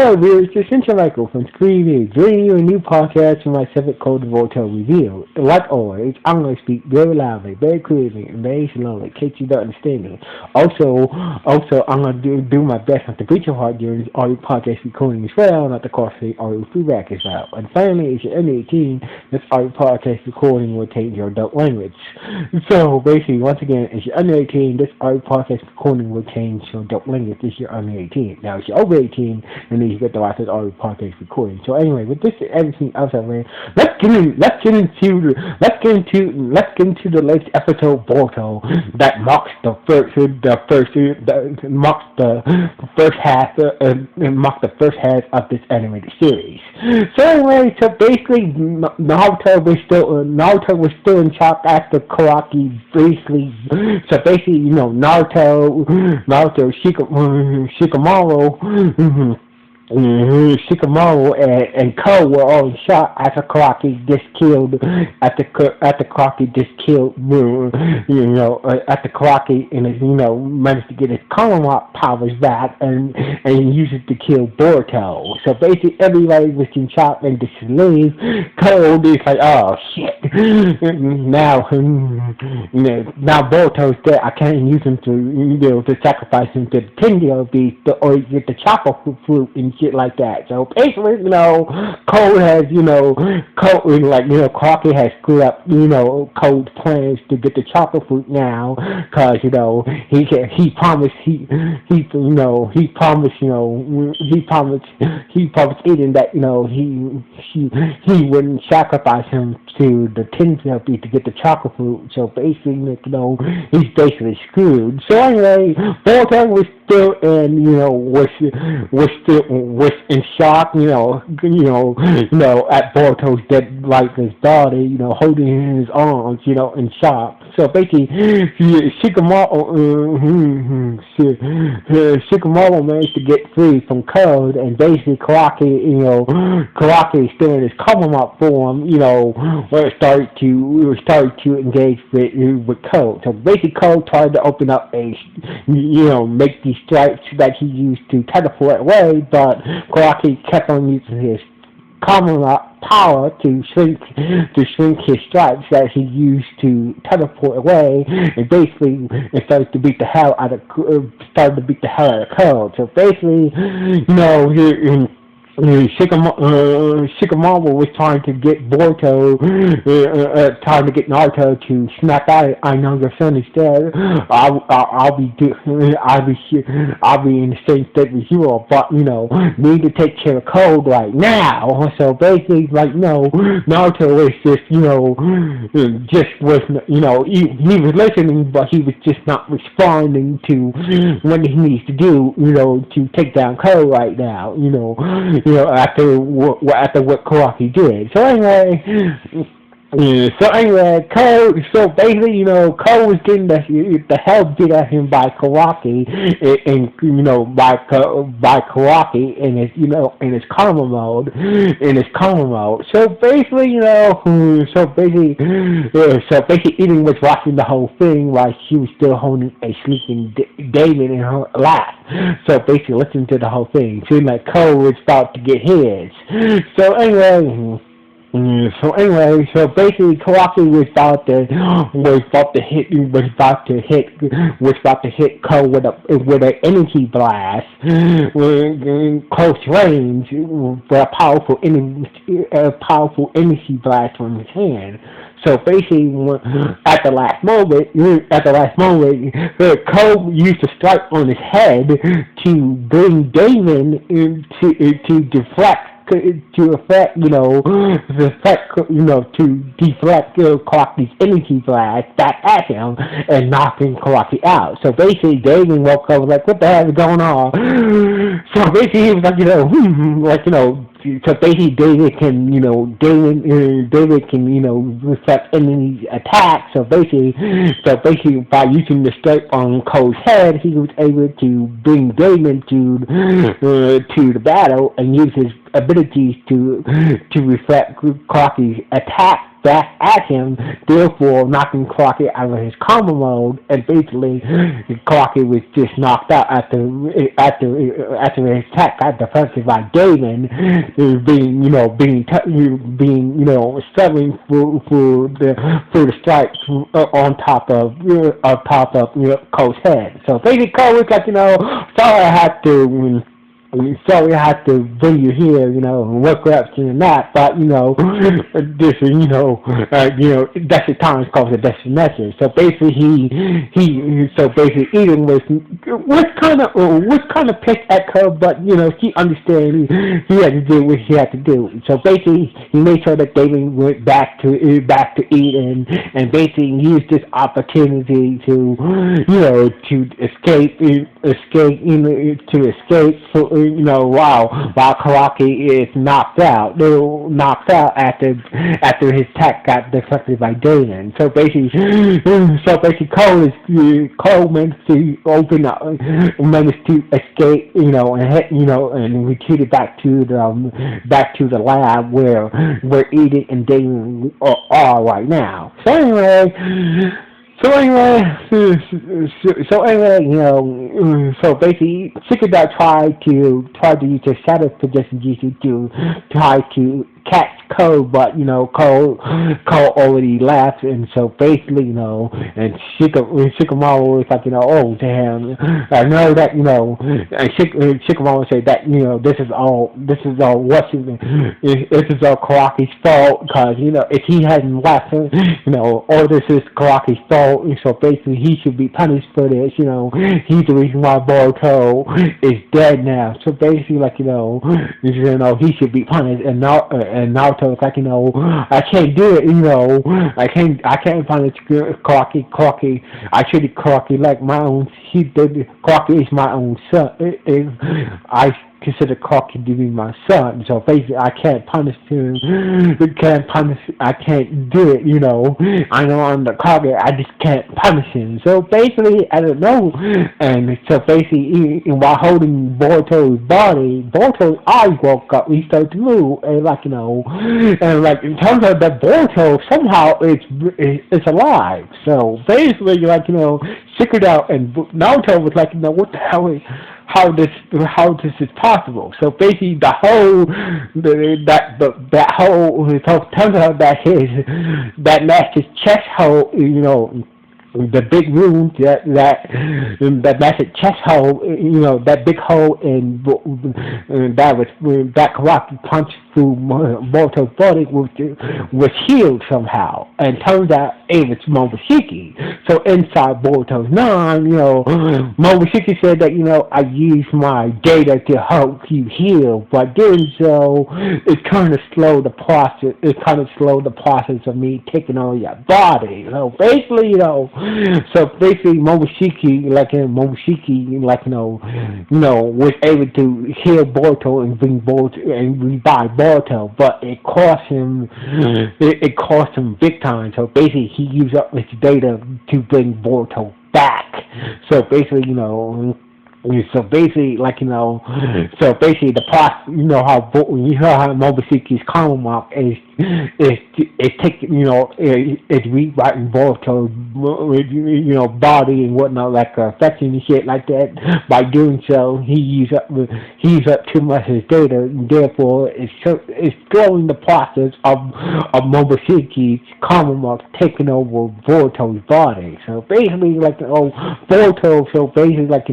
Hello viewers, this is Michael from Screen Review, bringing you a new podcast from my 7th Code Boruto review. Like always, I'm going to speak very loudly, very clearly, and very slowly in case you don't understand me. Also, I'm going to do my best not to breach your heart during this audio podcast recording as well, not to cause any audio feedback as well. And finally, if you're under 18, this audio podcast recording will take your adult language. So basically, once again, if you're under 18, this audio podcast recording will change your adult language if you're under 18. Now, if you're over 18, and then you get the watch this audio podcast recording. So anyway, with this and everything else I ran, let's get into the latest episode of Boruto that marks the first half of this animated series. So anyway, so basically Naruto was still in shock after Karaki basically. So basically, Naruto Shikamaru and Ko were all in shock after Karaki just killed after Karaki and managed to get his Karamot powers back and use it to kill Boruto. So basically everybody was in shock and disbelief. Ko is like, oh shit, now Boruto's dead. I can't use him to sacrifice him to the Tendio beast or get the chopper fruit and shit like that. So basically, Cole has, Crockett has screwed up, Cole's plans to get the chocolate fruit now, cause, he promised Eden that, he wouldn't sacrifice him to the Tenzo beast to get the chocolate fruit. So basically, he's basically screwed. So anyway, Boruto was still in, was in shock, at Boruto's dead lifeless body, holding him in his arms, in shock. So basically, Shikamaru managed to get free from Code, and basically Karaki is still in his Karamot form, where it started to engage with Code. So basically, Code tried to open up make these stripes that he used to teleport away, but Karaki kept on using his Karamot power to shrink his stripes that he used to teleport away, and basically it started to beat the hell out of Code. So basically, Shikamaru was trying to get Naruto to snap out of I know your son is dead. I'll be in the same state as you are, but need to take care of Code right now. So basically, Naruto was he was listening, but he was just not responding to what he needs to do, to take down Code right now, after what Karaki did. So anyway, Cole was getting the hell beat out of him by Karaki, by Karaki in his karma mode, So basically, Eden was watching the whole thing while she was still holding a sleeping David in her lap. So basically, listening to the whole thing, seemed like Cole was about to get his. So basically, Karaki was about to hit Cole with an energy blast, close range, with a powerful energy blast from his hand. So basically, at the last moment, Cole used a strike on his head to bring Damon to deflect Karaki's energy blast back at him and knocking Karaki out. So basically, Damon woke up like, what the hell is going on? So basically, he was like, so basically, David can reflect enemy attacks. So basically, by using the strike on Cole's head, he was able to bring Damon to the battle and use his abilities to reflect Karaki's attack back at him, therefore knocking Crockett out of his coma mode, and basically Crockett was just knocked out after his attack got defended by Damon, being struggling for the strike on top of Cole's head. So basically Cole was like, sorry I had to. Sorry I have to bring you here, and work up to that, but, this is, that's the time it's called the destination. So basically Eden was kind of pissed at her, but, she understood he had to do what he had to do. So basically he made sure that David went back to Eden, and basically used this opportunity to escape while Karaki is knocked out after his attack got deflected by Damon. So basically Cole managed to escape, and retreated back to the lab where Edith and Damon are right now. So anyway, basically, Shikada tried to use his shadow projection jutsu to try to catch Cole, but Cole already left, and so basically, and Shikamaru was like, oh damn, I know that, and Shikamaru said that, this is all Karaki's fault, because if he hadn't left, all this is Karaki's fault, and so basically he should be punished for this, he's the reason why Boruto is dead now. So basically, he should be punished, and Naruto was like, I can't do it, I can't punish Karaki. I treated Karaki like my own. Karaki is my own son. I consider Karaki to be my son, so basically I can't punish him. I can't do it, I know I'm the Kage, I just can't punish him. So basically, I don't know. And so basically, while holding Boruto's body, Boruto's eyes woke up, he started to move, and it turns out that Boruto somehow it's alive. So basically, Shikada and Naruto was like, what the hell is, how this is possible. So basically it turns out that master's chest hole, the big wound that massive chest hole, that big hole in that Karaki punched through Boruto's body was healed somehow, and turns out it was Momoshiki. So inside Boruto's mind, Momoshiki said that I used my data to help you heal, but doing so it kind of slowed the process. It kind of slowed the process of me taking on your body. So basically, Momoshiki, was able to heal Boruto and bring Boruto and revive Boruto, but it cost him big time. So basically, he used up his data to bring Boruto back. So basically, the process, how Mobushiki's common mark is taking, it's rewriting Boruto's, body and whatnot, affecting and shit like that. By doing so, he used up too much of his data, and therefore it's slowing the process of Mobushiki's common mark taking over Boruto's body. So basically, Boruto, Boruto was like,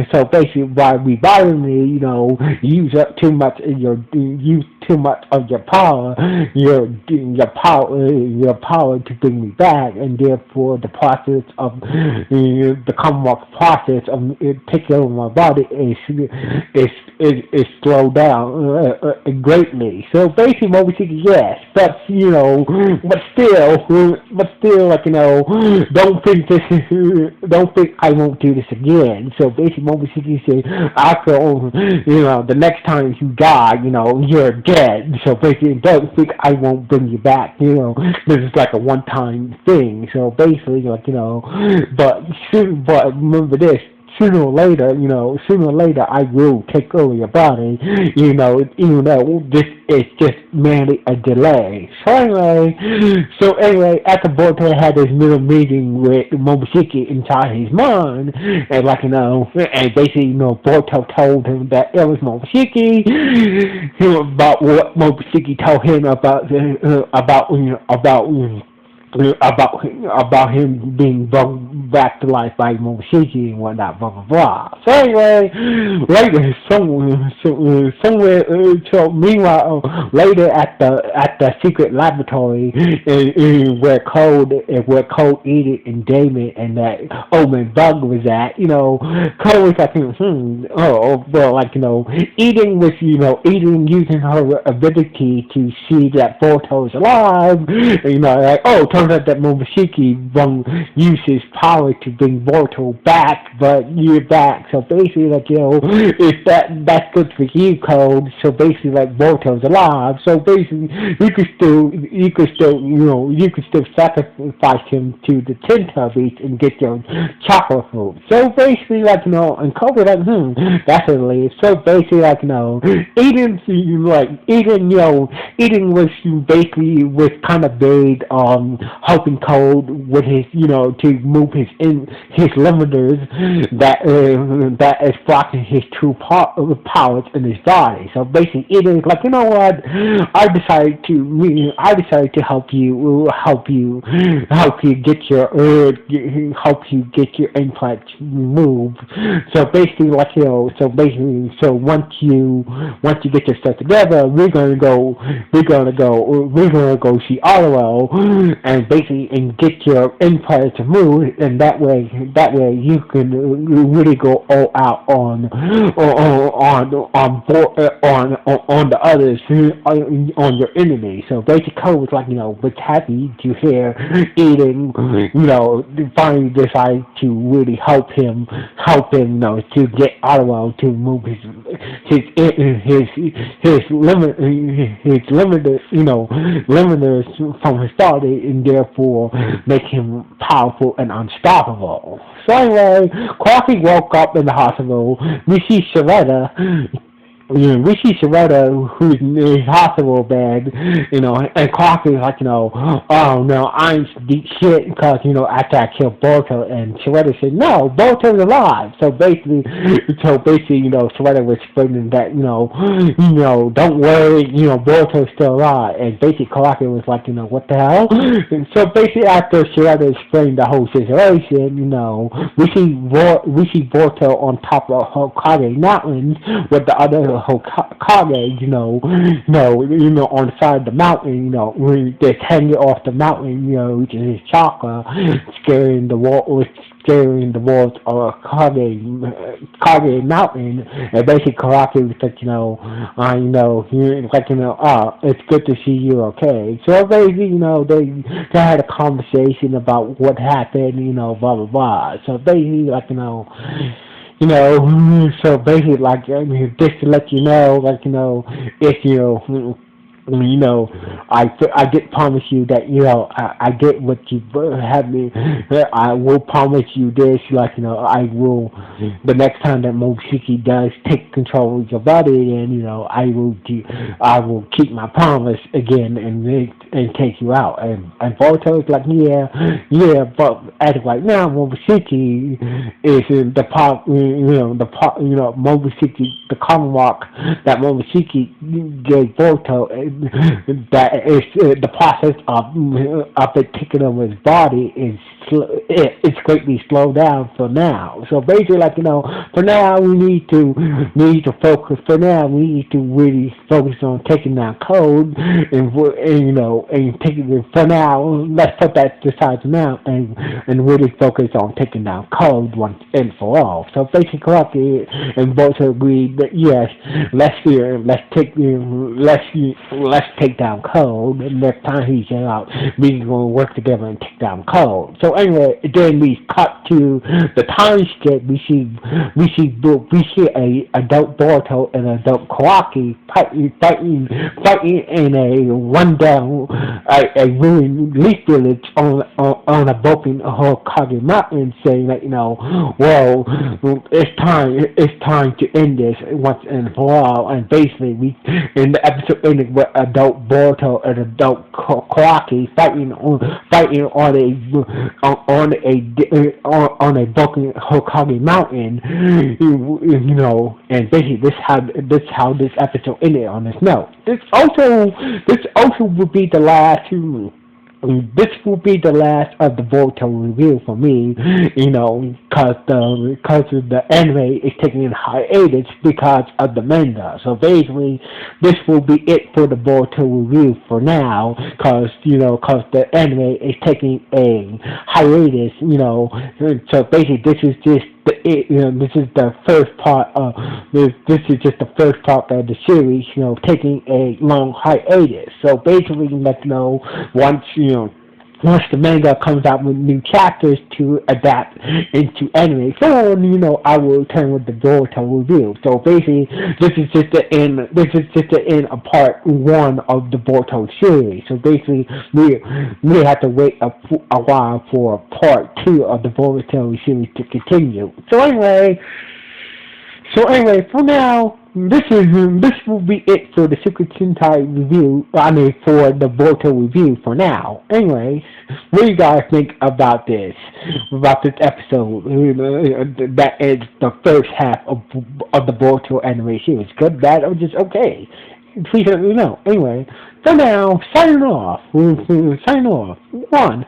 so basically, by reviving me, use up too much of your power, your power to bring me back, and therefore the process of the Commonwealth process of taking over my body is slowed down greatly. So basically, Momoshiki, yes, but still, don't think I won't do this again. So basically, Momoshiki said, after the next time you die, you're dead. So basically, don't think I won't bring you back. This is like a one-time thing. So basically, but remember this. sooner or later, I will take over your body. Even though this is just merely a delay. So anyway, after Boruto had his little meeting with Momoshiki inside his mind, and and basically, Boruto told him that it was Momoshiki, about what Momoshiki told him about him being brought back to life by Momoshiki and whatnot, blah blah blah. So anyway, later meanwhile, later at the secret laboratory where Code Edith and Damon and that Omen Bug was at, Code was like, oh well, Eden using her ability to see that Boruto is alive, turns out that Momoshiki used his power to bring Boruto back, but you're back. So basically, if that's good for you, Code. So basically, Boruto's alive. So basically, you could still sacrifice him to the Tinta Beast and get your chocolate fruit. So basically, and Code was that's a relief. So basically, Eden was kind of big helping Code with his, to move his limiters that is blocking his true powers in his body. So basically, it is like, what? I decided to help you get your implants removed. So basically, once you get your stuff together, we're gonna go see Arlo and basically get your implants removed, and that way you can really go all out on the others, on your enemy. So basically, Code was was happy to hear Eden, finally decide to really help him, to get Arlo to move his limiters from his body, and therefore make him powerful and unstoppable. So anyway, Clarky woke up in the hospital. We see Sharetta, who's in his hospital bed, and Clark is like, oh no, I ain't deep shit because, after I killed Boruto, and Sharetta said, no, Boruto's alive. So basically, Sharetta was explaining that, don't worry, Boruto's still alive, and basically Clark was like, what the hell? And so basically, after Sharetta explained the whole situation, we see Boruto on top of Hokage Mountain with the other Hokage, on the side of the mountain, just hanging off the mountain, which is his chakra, scaring the walls of Kage Mountain, and basically Karaki was like, it's good to see you okay. So basically, they had a conversation about what happened, blah blah blah. So basically, so basically, just to let you know, if I did promise you that, I get what you have me. I will promise you this, I will, the next time that Momoshiki does take control of your body, then, I will keep my promise again and take you out. And Boruto's like, yeah, but as of right now, Momoshiki is in Momoshiki, the common mark that Momoshiki gave Boruto, that is the process of it taking over his body it's greatly slowed down for now. So basically, for now we need to focus. For now, we need to really focus on taking down Code, and taking it. For now, let's put that aside for now, and really focus on taking down Code once and for all. So basically, Rocky and both agreed that yes, let's take down Code. And next time he's out, we're going to work together and take down Code. So anyway, then we cut to the time skip. We see a adult Boruto and adult Kawaki fighting in a rundown, a ruined leaf village on a broken Hokage mountain, saying that well, it's time to end this once and for all. And basically, we in the episode ending with adult Boruto and adult Kawaki fighting on a broken Hokage mountain, and basically this how this episode ended on this note. This also would be the last. This will be the last of the Boruto review for me, because the anime is taking a hiatus because of the manga. So basically, this will be it for the Boruto review for now, because the anime is taking a hiatus. So basically, this is just this is the first part of this. This is just the first part of the series. Taking a long hiatus. So basically, once the manga comes out with new chapters to adapt into anime form, I will return with the Boruto review. So basically, this is just the end. This is just the end of part 1 of the Boruto series. So basically, we have to wait a while for part 2 of the Boruto series to continue. So anyway, for now, this will be it for the Secret Sentai review. For the Boruto review for now. Anyways, what do you guys think about this episode? That is the first half of the Boruto anime series. Good, bad, or just okay? Please let me know. Anyway, for now, signing off. 1.